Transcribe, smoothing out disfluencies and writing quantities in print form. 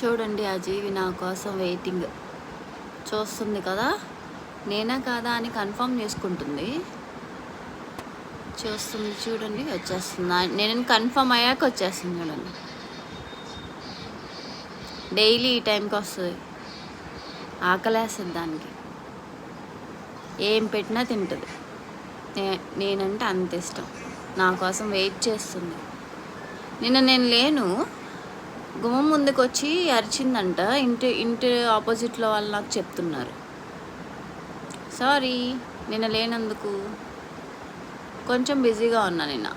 చూడండి ఆ జీవి నా కోసం వెయిటింగ్ చూస్తుంది కదా, నేనా కాదా అని కన్ఫర్మ్ చేసుకుంటుంది. చూస్తుంది చూడండి, వచ్చేస్తుంది. నేను కన్ఫర్మ్ అయ్యాక వచ్చేస్తుంది చూడండి. డైలీ ఈ టైంకి వస్తుంది. ఆకలేస్తుంది దానికి, ఏం పెట్టినా తింటుంది. నేనంటే అంత ఇష్టం. నా కోసం వెయిట్ చేస్తుంది. నిన్న నేను లేను, గుమ్మం ముందుకు వచ్చి అరిచిందంట. ఇంటి ఆపోజిట్లో వాళ్ళు నాకు చెప్తున్నారు. సారీ నిన్న లేనందుకు, కొంచెం బిజీగా ఉన్నా నిన్న.